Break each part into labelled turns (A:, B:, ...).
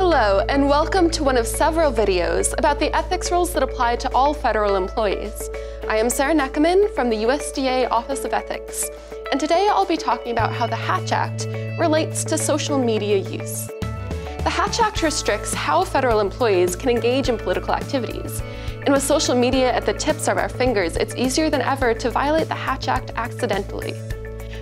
A: Hello, and welcome to one of several videos about the ethics rules that apply to all federal employees. I am Sarah Neckerman from the USDA Office of Ethics, and today I'll be talking about how the Hatch Act relates to social media use. The Hatch Act restricts how federal employees can engage in political activities, and with social media at the tips of our fingers, it's easier than ever to violate the Hatch Act accidentally.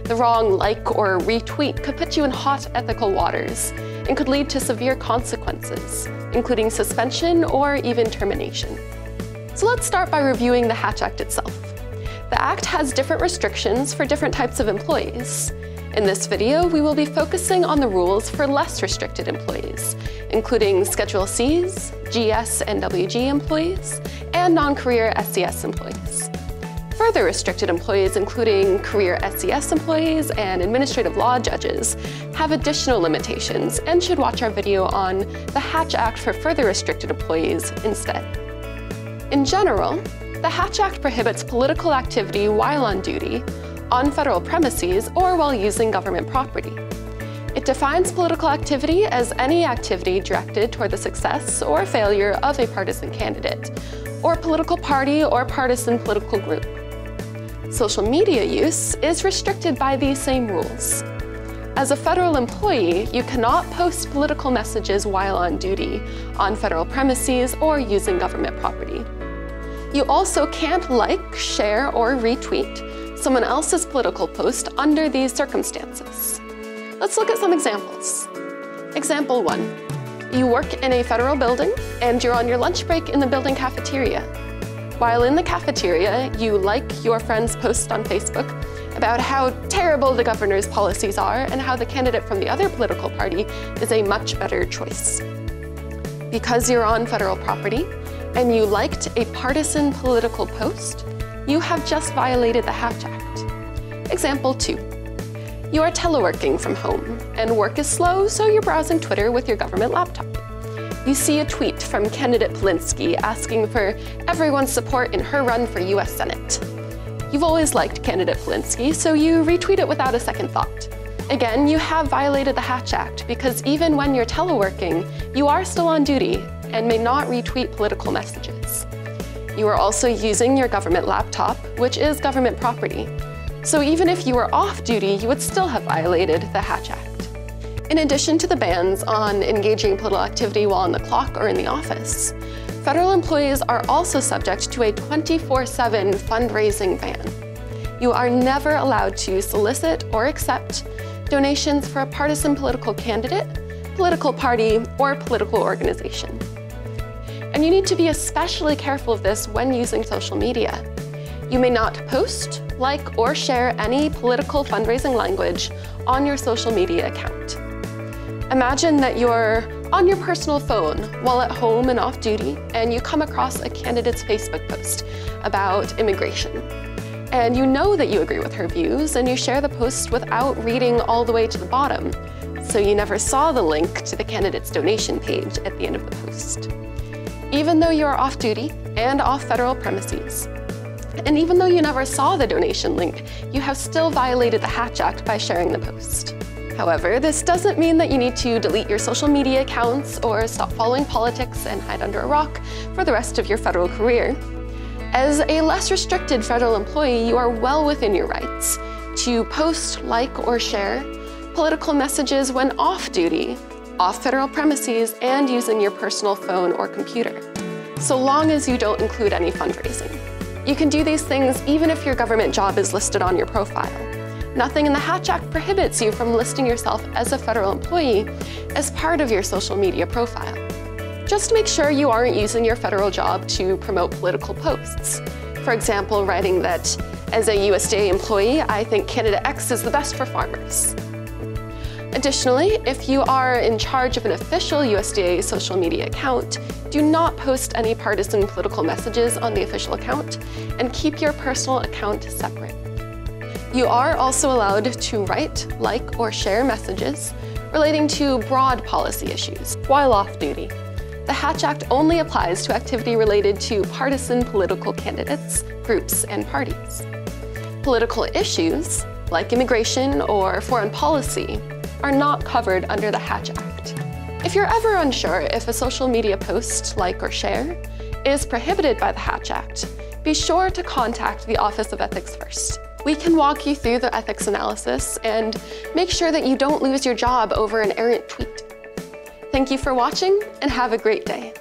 A: The wrong like or retweet could put you in hot ethical waters and could lead to severe consequences, including suspension or even termination. So let's start by reviewing the Hatch Act itself. The Act has different restrictions for different types of employees. In this video, we will be focusing on the rules for less restricted employees, including Schedule Cs, GS and WG employees, and non-career SCS employees. Further restricted employees, including career SCS employees and administrative law judges, have additional limitations and should watch our video on the Hatch Act for further restricted employees instead. In general, the Hatch Act prohibits political activity while on duty, on federal premises, or while using government property. It defines political activity as any activity directed toward the success or failure of a partisan candidate, or political party or partisan political group. Social media use is restricted by these same rules. As a federal employee, you cannot post political messages while on duty, on federal premises, or using government property. You also can't like, share, or retweet someone else's political post under these circumstances. Let's look at some examples. Example 1. You work in a federal building and you're on your lunch break in the building cafeteria. While in the cafeteria, you like your friend's post on Facebook about how terrible the governor's policies are and how the candidate from the other political party is a much better choice. Because you're on federal property and you liked a partisan political post, you have just violated the Hatch Act. Example 2. You are teleworking from home and work is slow, so you're browsing Twitter with your government laptop. You see a tweet from candidate Polinsky asking for everyone's support in her run for US Senate. You've always liked candidate Polinsky, so you retweet it without a second thought. Again, you have violated the Hatch Act because even when you're teleworking, you are still on duty and may not retweet political messages. You are also using your government laptop, which is government property. So even if you were off duty, you would still have violated the Hatch Act. In addition to the bans on engaging in political activity while on the clock or in the office, federal employees are also subject to a 24/7 fundraising ban. You are never allowed to solicit or accept donations for a partisan political candidate, political party, or political organization. And you need to be especially careful of this when using social media. You may not post, like, or share any political fundraising language on your social media account. Imagine that you're on your personal phone while at home and off duty, and you come across a candidate's Facebook post about immigration. And you know that you agree with her views, and you share the post without reading all the way to the bottom, so you never saw the link to the candidate's donation page at the end of the post. Even though you are off duty and off federal premises, and even though you never saw the donation link, you have still violated the Hatch Act by sharing the post. However, this doesn't mean that you need to delete your social media accounts or stop following politics and hide under a rock for the rest of your federal career. As a less restricted federal employee, you are well within your rights to post, like, or share political messages when off duty, off federal premises, and using your personal phone or computer, so long as you don't include any fundraising. You can do these things even if your government job is listed on your profile. Nothing in the Hatch Act prohibits you from listing yourself as a federal employee as part of your social media profile. Just make sure you aren't using your federal job to promote political posts. For example, writing that, as a USDA employee, I think candidate X is the best for farmers. Additionally, if you are in charge of an official USDA social media account, do not post any partisan political messages on the official account and keep your personal account separate. You are also allowed to write, like, or share messages relating to broad policy issues while off duty. The Hatch Act only applies to activity related to partisan political candidates, groups, and parties. Political issues, like immigration or foreign policy, are not covered under the Hatch Act. If you're ever unsure if a social media post, like or share, is prohibited by the Hatch Act, be sure to contact the Office of Ethics first. We can walk you through the ethics analysis and make sure that you don't lose your job over an errant tweet. Thank you for watching and have a great day.